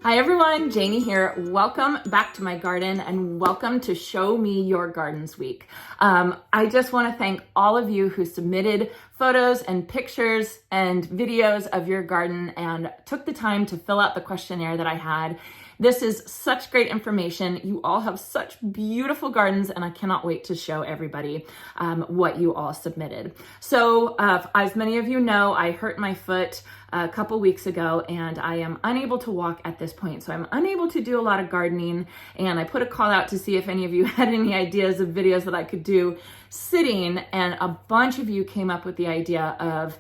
Hi everyone, Janie here. Welcome back to my garden and welcome to Show Me Your Gardens Week. I just want to thank all of you who submitted photos and pictures and videos of your garden and took the time to fill out the questionnaire that I had. This is such great information. You all have such beautiful gardens and I cannot wait to show everybody what you all submitted. So as many of you know, I hurt my foot a couple weeks ago and I am unable to walk at this point. So I'm unable to do a lot of gardening, and I put a call out to see if any of you had any ideas of videos that I could do sitting, and a bunch of you came up with the idea of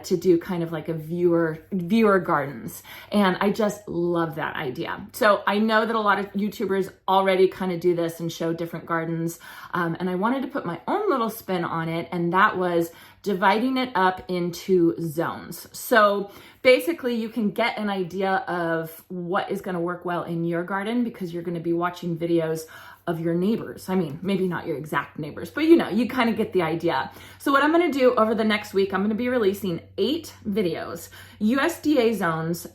to do kind of like a viewer gardens, and I just love that idea. So I know that a lot of YouTubers already kind of do this and show different gardens, and I wanted to put my own little spin on it, and that was dividing it up into zones. So basically you can get an idea of what is going to work well in your garden because you're going to be watching videos of your neighbors. I mean, maybe not your exact neighbors, but you kind of get the idea. So what I'm going to do over the next week, I'm going to be releasing 8 videos. USDA zones,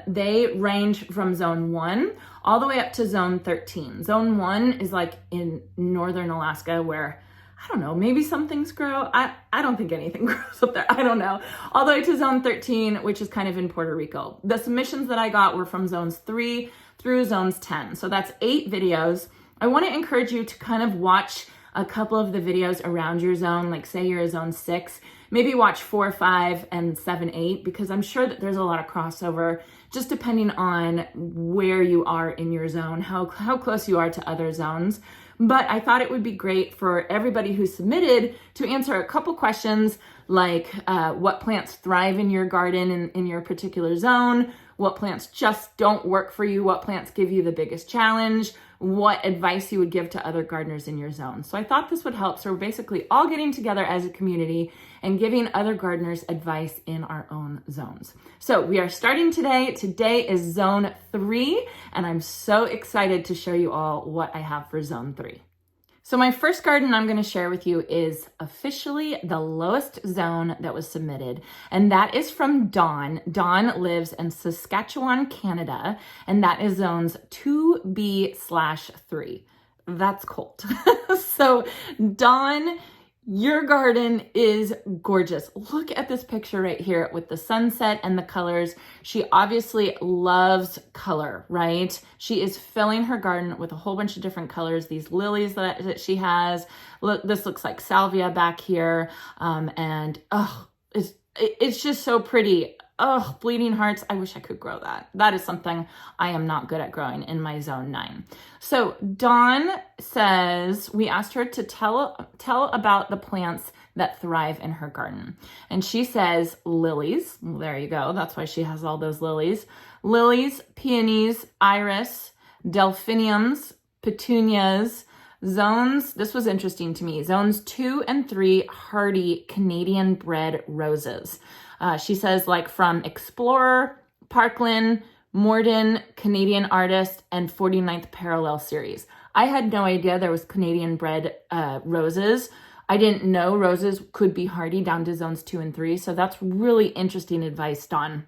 they range from zone 1 all the way up to zone 13. Zone 1 is like in northern Alaska where I don't know, maybe some things grow. I don't think anything grows up there. I don't know. All the way to zone 13, which is kind of in Puerto Rico. The submissions that I got were from zones 3 through zones 10. So that's 8 videos. I want to encourage you to kind of watch a couple of the videos around your zone, like say you're a zone 6, maybe watch 4, 5, and 7, 8, because I'm sure that there's a lot of crossover just depending on where you are in your zone, how close you are to other zones. But I thought it would be great for everybody who submitted to answer a couple questions like what plants thrive in your garden in your particular zone, what plants just don't work for you, what plants give you the biggest challenge, what advice you would give to other gardeners in your zone. So I thought this would help. So we're basically all getting together as a community and giving other gardeners advice in our own zones. So we are starting today. Today is zone 3, and I'm so excited to show you all what I have for zone 3. So my first garden I'm going to share with you is officially the lowest zone that was submitted, and that is from Dawn. Dawn lives in Saskatchewan, Canada, and that is zones 2B/3. That's cold. So Dawn, your garden is gorgeous. Look at this picture right here with the sunset and the colors. She obviously loves color, right? She is filling her garden with a whole bunch of different colors. These lilies that she has. Look, this looks like salvia back here. And it's just so pretty. Oh, bleeding hearts. I wish I could grow that. That is something I am not good at growing in my zone 9. So Dawn says, we asked her to tell about the plants that thrive in her garden. And she says lilies. Well, there you go. That's why she has all those lilies. Lilies, peonies, iris, delphiniums, petunias, zones. This was interesting to me. Zones 2 and 3, hardy Canadian bred roses. She says like from Explorer, Parkland, Morden, Canadian Artist, and 49th Parallel series. I had no idea there was Canadian bred roses. I didn't know roses could be hardy down to zones 2 and 3. So that's really interesting advice, Dawn.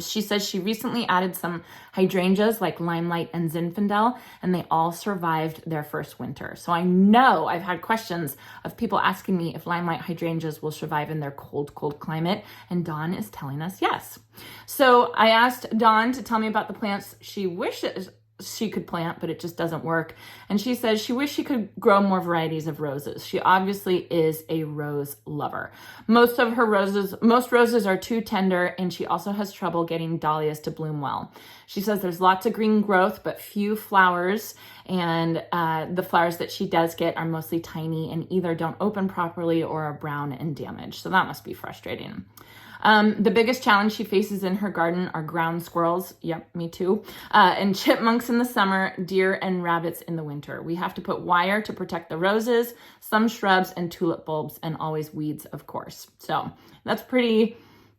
She says she recently added some hydrangeas like Limelight and Zinfandel, and they all survived their first winter. So I know I've had questions of people asking me if Limelight hydrangeas will survive in their cold climate, and Dawn is telling us yes. So I asked Dawn to tell me about the plants she wishes she could plant, but it just doesn't work. And she says she wished she could grow more varieties of roses. She obviously is a rose lover. Most roses are too tender, and she also has trouble getting dahlias to bloom well. She says there's lots of green growth, but few flowers, and the flowers that she does get are mostly tiny and either don't open properly or are brown and damaged. So that must be frustrating. The biggest challenge she faces in her garden are ground squirrels, yep, me too, and chipmunks in the summer, deer and rabbits in the winter. We have to put wire to protect the roses, some shrubs and tulip bulbs, and always weeds, of course. So that's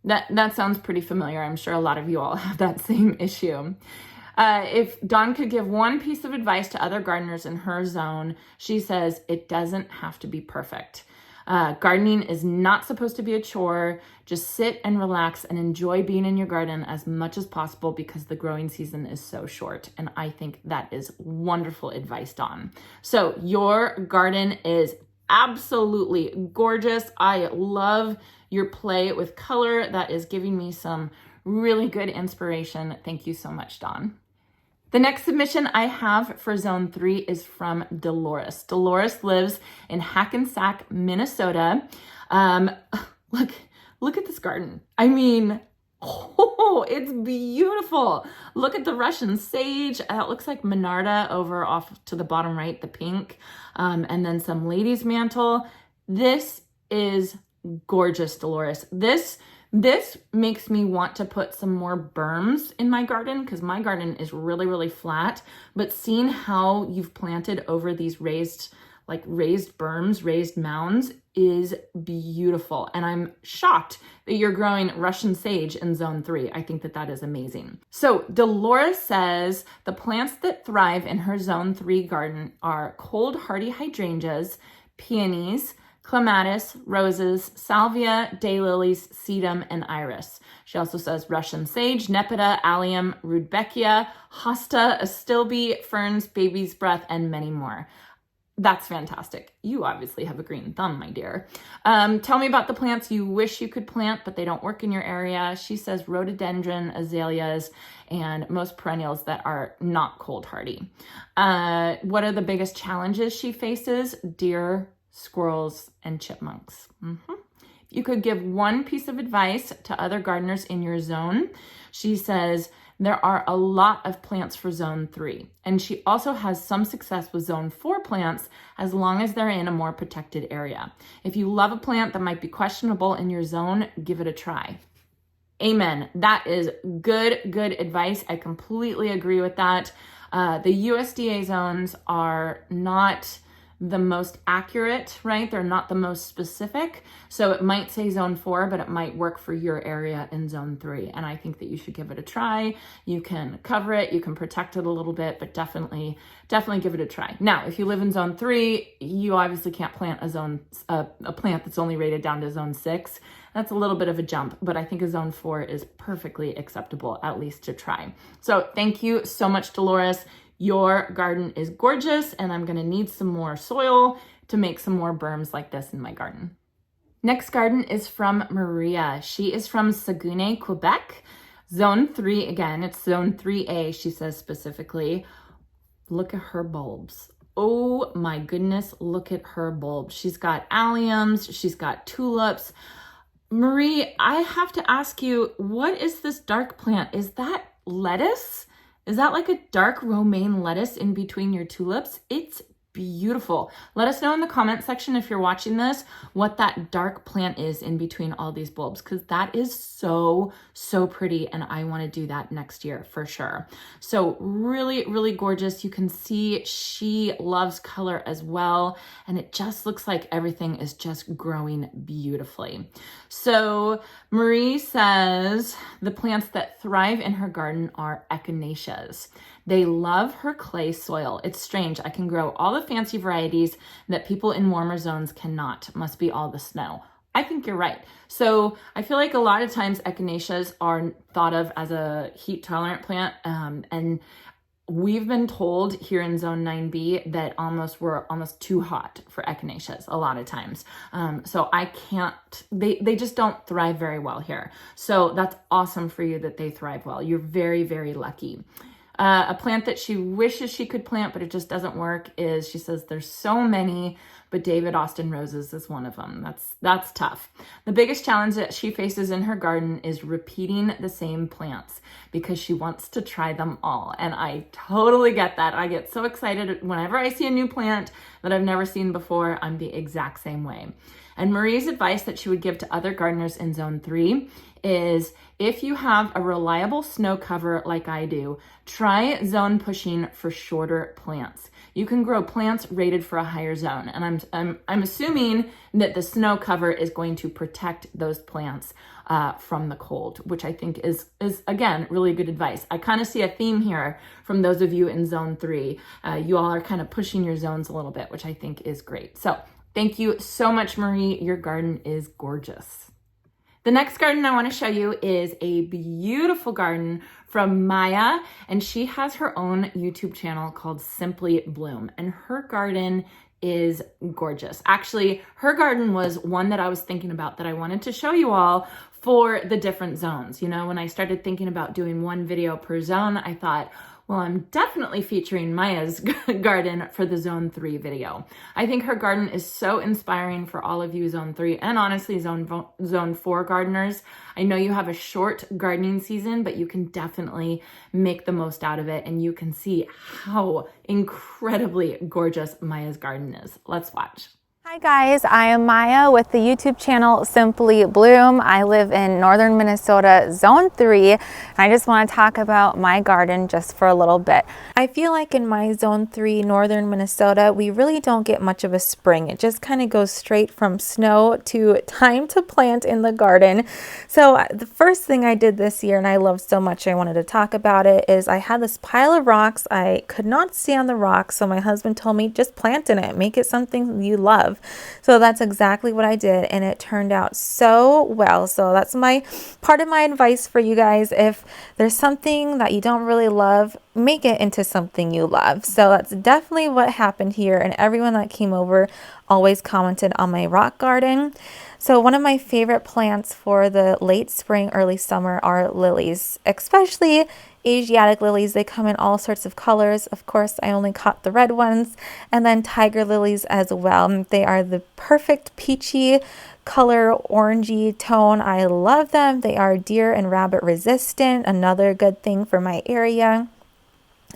that sounds pretty familiar. I'm sure a lot of you all have that same issue. If Dawn could give one piece of advice to other gardeners in her zone, she says it doesn't have to be perfect. Gardening is not supposed to be a chore. Just sit and relax and enjoy being in your garden as much as possible because the growing season is so short. And I think that is wonderful advice, Dawn. So your garden is absolutely gorgeous. I love your play with color. That is giving me some really good inspiration. Thank you so much, Dawn. The next submission I have for Zone 3 is from Dolores. Dolores lives in Hackensack, Minnesota. Look at this garden. I mean, oh, it's beautiful. Look at the Russian sage. It looks like Monarda over off to the bottom right, the pink, and then some lady's mantle. This is gorgeous, Dolores. This makes me want to put some more berms in my garden because my garden is really, really flat. But seeing how you've planted over these raised berms, raised mounds is beautiful. And I'm shocked that you're growing Russian sage in Zone 3. I think that that is amazing. So Dolores says the plants that thrive in her Zone 3 garden are cold hardy hydrangeas, peonies, clematis, roses, salvia, daylilies, sedum, and iris. She also says Russian sage, nepeta, allium, rudbeckia, hosta, astilbe, ferns, baby's breath, and many more. That's fantastic. You obviously have a green thumb, my dear. Tell me about the plants you wish you could plant, but they don't work in your area. She says rhododendron, azaleas, and most perennials that are not cold hardy. What are the biggest challenges she faces? Deer, squirrels, and chipmunks. You could give one piece of advice to other gardeners in your zone. She says there are a lot of plants for Zone 3, and she also has some success with Zone 4 plants as long as they're in a more protected area. If you love a plant that might be questionable in your zone, give it a try. Amen. That is good advice. I completely agree with that. The USDA zones are not the most accurate, right? They're not the most specific. So it might say Zone 4, but it might work for your area in Zone 3. And I think that you should give it a try. You can cover it, you can protect it a little bit, but definitely give it a try. Now, if you live in Zone 3, you obviously can't plant a plant that's only rated down to Zone 6. That's a little bit of a jump, but I think a Zone 4 is perfectly acceptable, at least to try. So thank you so much, Dolores. Your garden is gorgeous, and I'm gonna need some more soil to make some more berms like this in my garden. Next garden is from Maria. She is from Saguenay, Quebec. Zone 3, again, it's Zone 3A, she says specifically. Look at her bulbs. Oh my goodness, look at her bulbs. She's got alliums, she's got tulips. Marie, I have to ask you, what is this dark plant? Is that lettuce? Is that like a dark romaine lettuce in between your tulips? It's beautiful. Let us know in the comment section if you're watching this, what that dark plant is in between all these bulbs, because that is so pretty, and I want to do that next year for sure. So really gorgeous. You can see she loves color as well, and it just looks like everything is just growing beautifully. So Marie says the plants that thrive in her garden are echinaceas. They love her clay soil. It's strange. I can grow all the fancy varieties that people in warmer zones cannot. Must be all the snow. I think you're right. So I feel like a lot of times echinaceas are thought of as a heat tolerant plant. And we've been told here in Zone 9B that we're almost too hot for echinaceas a lot of times. So I can't, they just don't thrive very well here. So that's awesome for you that they thrive well. You're very lucky. A plant that she wishes she could plant, but it just doesn't work is, she says there's so many, but David Austin roses is one of them. That's tough. The biggest challenge that she faces in her garden is repeating the same plants because she wants to try them all. And I totally get that. I get so excited whenever I see a new plant that I've never seen before. I'm the exact same way. And Marie's advice that she would give to other gardeners in Zone 3 is, if you have a reliable snow cover like I do, try zone pushing for shorter plants. You can grow plants rated for a higher zone. And I'm assuming that the snow cover is going to protect those plants from the cold, which I think is again, really good advice. I kind of see a theme here from those of you in Zone 3. You all are kind of pushing your zones a little bit, which I think is great. So Thank you so much, Marie. Your garden is gorgeous. The next garden I want to show you is a beautiful garden from Maya, and she has her own YouTube channel called Simply Bloom, and her garden is gorgeous. Actually, her garden was one that I was thinking about that I wanted to show you all for the different zones. You know, when I started thinking about doing one video per zone, I thought, well, I'm definitely featuring Maya's garden for the Zone 3 video. I think her garden is so inspiring for all of you Zone 3 and honestly Zone 4 gardeners. I know you have a short gardening season, but you can definitely make the most out of it, and you can see how incredibly gorgeous Maya's garden is. Let's watch. Hi guys, I am Maya with the YouTube channel Simply Bloom. I live in northern Minnesota, Zone 3, and I just want to talk about my garden just for a little bit. I feel like in my Zone 3, northern Minnesota, we really don't get much of a spring. It just kind of goes straight from snow to time to plant in the garden. So the first thing I did this year, and I loved so much I wanted to talk about it, is I had this pile of rocks. I could not stay on the rocks, so my husband told me, just plant in it, make it something you love. So that's exactly what I did, and it turned out so well. So that's my part of my advice for you guys. If there's something that you don't really love, make it into something you love. So that's definitely what happened here, and everyone that came over always commented on my rock garden. So one of my favorite plants for the late spring, early summer are lilies, especially Asiatic lilies. They come in all sorts of colors. Of course, I only caught the red ones, and then tiger lilies as well. They are the perfect peachy color, orangey tone. I love them. They are deer and rabbit resistant, another good thing for my area.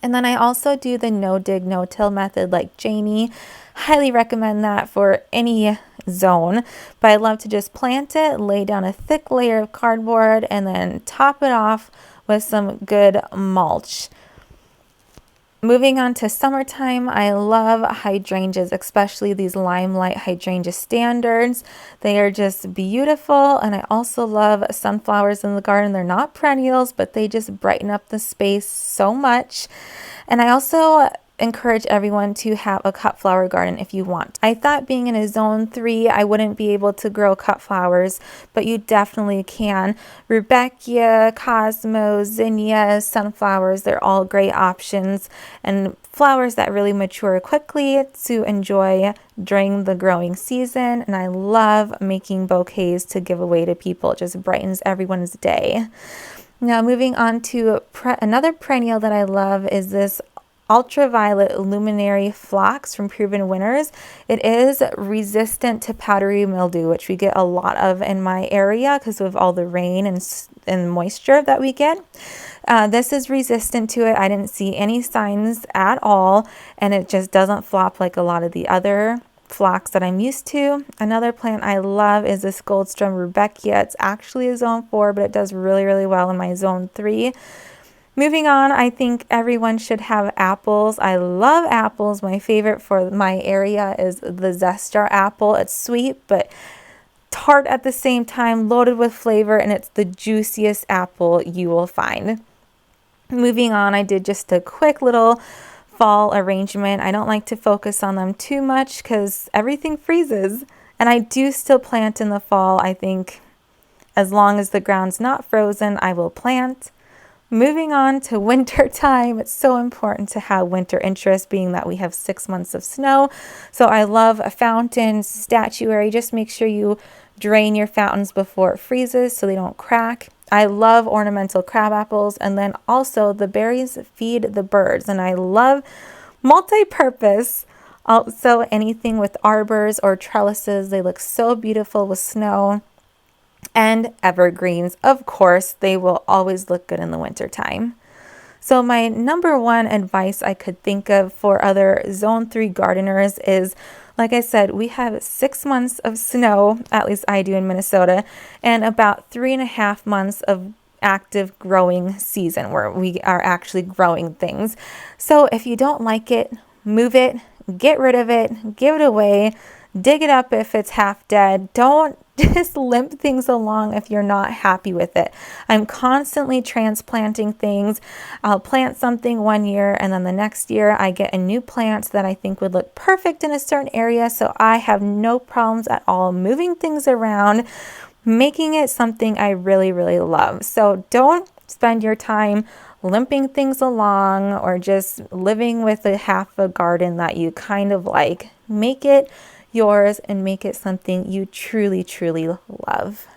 And then I also do the no dig, no till method like Janie. Highly recommend that for any zone, but I love to just plant it, lay down a thick layer of cardboard, and then top it off with some good mulch. Moving on to summertime, I love hydrangeas, especially these limelight hydrangea standards. They are just beautiful, and I also love sunflowers in the garden. They're not perennials, but they just brighten up the space so much. And I also encourage everyone to have a cut flower garden if you want. I thought being in a Zone 3, I wouldn't be able to grow cut flowers, but you definitely can. Rudbeckia, cosmos, zinnias, sunflowers, they're all great options, and flowers that really mature quickly to enjoy during the growing season. And I love making bouquets to give away to people. It just brightens everyone's day. Now moving on to another perennial that I love is this ultraviolet luminary phlox from Proven Winners. It is resistant to powdery mildew, which we get a lot of in my area because of all the rain and moisture that we get. This is resistant to it. I didn't see any signs at all, and it just doesn't flop like a lot of the other phlox that I'm used to. Another plant I love is this Goldstrom Rudbeckia. It's actually a Zone 4, but it does really, really well in my Zone 3. Moving on, I think everyone should have apples. I love apples. My favorite for my area is the Zestar apple. It's sweet, but tart at the same time, loaded with flavor, and it's the juiciest apple you will find. Moving on, I did just a quick little fall arrangement. I don't like to focus on them too much because everything freezes, and I do still plant in the fall. I think as long as the ground's not frozen, I will plant. Moving on to winter time, it's so important to have winter interest, being that we have 6 months of snow. So I love a fountain, statuary. Just make sure you drain your fountains before it freezes so they don't crack. I love ornamental crab apples, and then also the berries feed the birds, and I love multi-purpose. Also anything with arbors or trellises, they look so beautiful with snow. And evergreens, of course, they will always look good in the winter time. So my number one advice I could think of for other Zone 3 gardeners is, like I said, we have 6 months of snow, at least I do in Minnesota, and about 3.5 months of active growing season where we are actually growing things. So if you don't like it, move it, get rid of it, give it away, dig it up if it's half dead. Don't just limp things along if you're not happy with it. I'm constantly transplanting things. I'll plant something one year and then the next year I get a new plant that I think would look perfect in a certain area. So I have no problems at all moving things around, making it something I really, really love. So don't spend your time limping things along or just living with a half a garden that you kind of like. Make it yours and make it something you truly, truly love.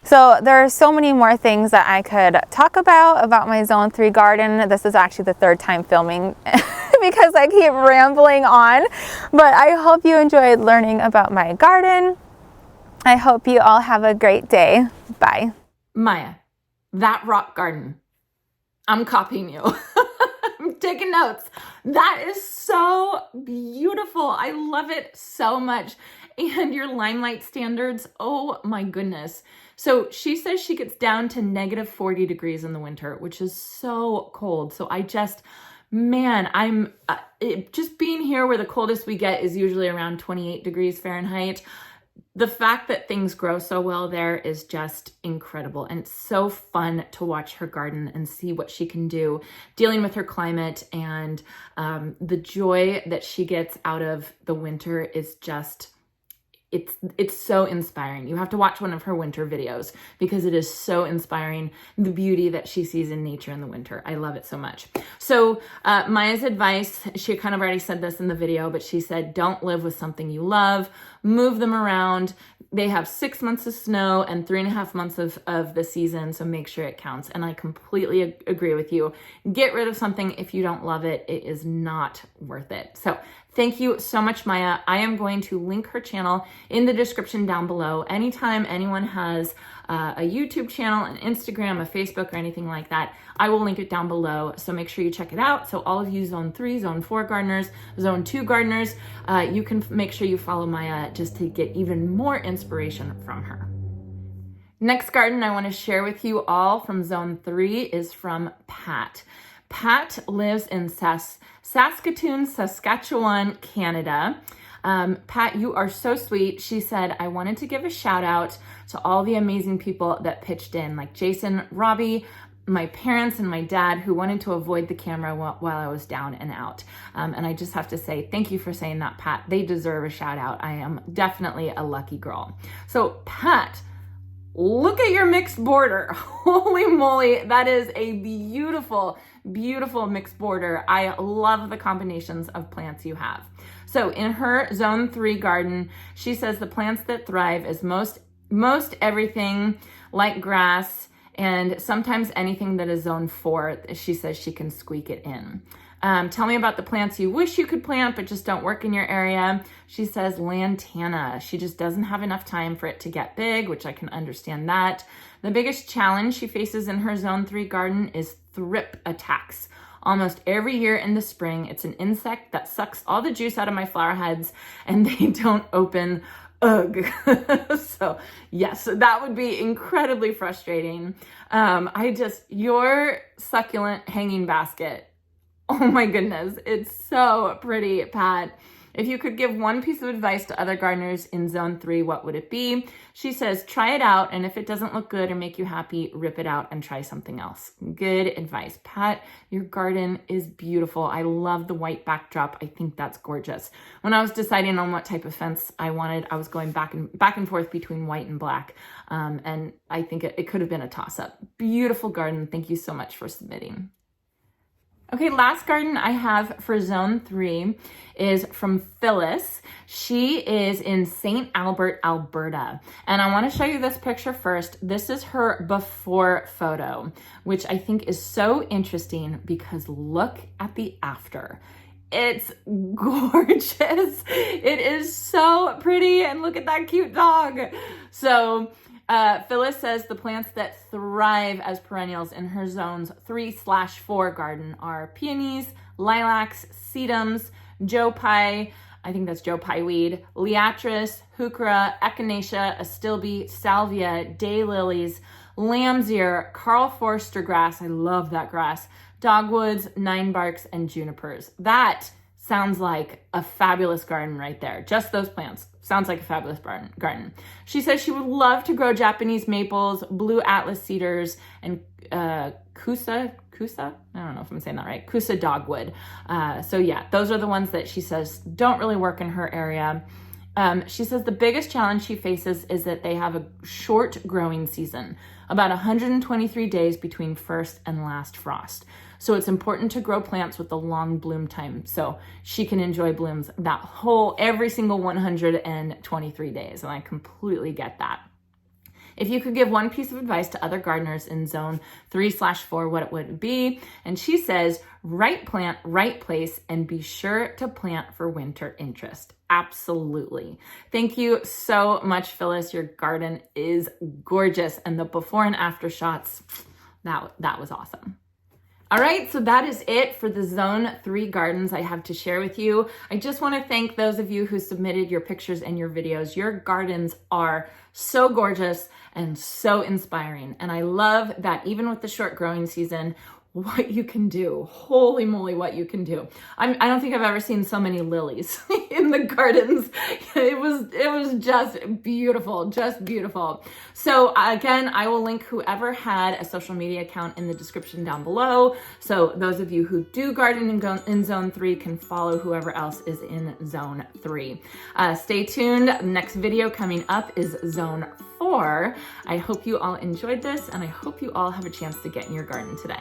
So there are so many more things that I could talk about my Zone 3 garden. This is actually the third time filming because I keep rambling on, but I hope you enjoyed learning about my garden. I hope you all have a great day. Bye. Maya, that rock garden. I'm copying you. I'm taking notes. That is so beautiful. I love it so much. And your limelight standards, oh my goodness. So she says she gets down to negative 40 degrees in the winter, which is so cold. So I just, man, I'm just being here where the coldest we get is usually around 28 degrees Fahrenheit. The fact that things grow so well there is just incredible. And it's so fun to watch her garden and see what she can do dealing with her climate. And the joy that she gets out of the winter is just, it's so inspiring. You have to watch one of her winter videos because it is so inspiring, the beauty that she sees in nature in the winter. I love it so much. So Maya's advice, she kind of already said this in the video, but she said, don't live with something you love, move them around. They have 6 months of snow and 3.5 months of the season, so make sure it counts. And I completely agree with you. Get rid of something if you don't love it. It is not worth it. So thank you so much, Maya. I am going to link her channel in the description down below. Anytime anyone has a YouTube channel, an Instagram, a Facebook, or anything like that, I will link it down below. So make sure you check it out. So all of you Zone 3, Zone 4 gardeners, Zone 2 gardeners, you can make sure you follow Maya just to get even more inspiration from her. Next garden I want to share with you all from Zone 3 is from Pat. Pat lives in Saskatoon, Saskatchewan, Canada. Pat, you are so sweet. She said, I wanted to give a shout out to all the amazing people that pitched in, like Jason, Robbie, my parents, and my dad, who wanted to avoid the camera while I was down and out. And I just have to say, thank you for saying that, Pat. They deserve a shout out. I am definitely a lucky girl. So Pat, look at your mixed border. Holy moly, that is a beautiful, beautiful mixed border. I love the combinations of plants you have. So in her Zone 3 garden, she says the plants that thrive is most everything like grass and sometimes anything that is Zone 4. She says she can squeak it in. Tell me about the plants you wish you could plant but just don't work in your area. She says lantana. She just doesn't have enough time for it to get big, which I can understand that. The biggest challenge she faces in her Zone 3 garden is thrip attacks. Almost every year in the spring, it's an insect that sucks all the juice out of my flower heads and they don't open. Ugh. So yes, that would be incredibly frustrating. Your succulent hanging basket. Oh my goodness, it's so pretty, Pat. If you could give one piece of advice to other gardeners in Zone 3, what would it be? She says, try it out, and if it doesn't look good or make you happy, rip it out and try something else. Good advice. Pat, your garden is beautiful. I love the white backdrop. I think that's gorgeous. When I was deciding on what type of fence I wanted, I was going back and forth between white and black, and I think it could have been a toss-up. Beautiful garden. Thank you so much for submitting. Okay, last garden I have for Zone 3 is from Phyllis. She is in St. Albert, Alberta. And I want to show you this picture first. This is her before photo, which I think is so interesting because look at the after. It's gorgeous. It is so pretty. And look at that cute dog. So Phyllis says the plants that thrive as perennials in her Zones 3/4 garden are peonies, lilacs, sedums, Joe Pye, I think that's Joe Pye weed, liatris, heuchera, echinacea, astilbe, salvia, daylilies, lamb's ear, Carl Forster grass, I love that grass, dogwoods, ninebarks, and junipers. That sounds like a fabulous garden right there. Just those plants. Sounds like a fabulous garden. She says she would love to grow Japanese maples, blue atlas cedars, and kusa, I don't know if I'm saying that right, kusa dogwood. So yeah, those are the ones that she says don't really work in her area. She says the biggest challenge she faces is that they have a short growing season, about 123 days between first and last frost. So it's important to grow plants with a long bloom time so she can enjoy blooms every single 123 days. And I completely get that. If you could give one piece of advice to other gardeners in zone 3/4, what it would be. And she says, right plant, right place, and be sure to plant for winter interest. Absolutely. Thank you so much, Phyllis. Your garden is gorgeous. And the before and after shots, that was awesome. All right, so that is it for the Zone 3 gardens I have to share with you. I just want to thank those of you who submitted your pictures and your videos. Your gardens are so gorgeous and so inspiring. And I love that even with the short growing season, what you can do. Holy moly, what you can do. I don't think I've ever seen so many lilies in the gardens. It was just beautiful, just beautiful. So again, I will link whoever had a social media account in the description down below. So those of you who do garden in Zone 3 can follow whoever else is in Zone 3. Stay tuned. Next video coming up is Zone 4. I hope you all enjoyed this, and I hope you all have a chance to get in your garden today.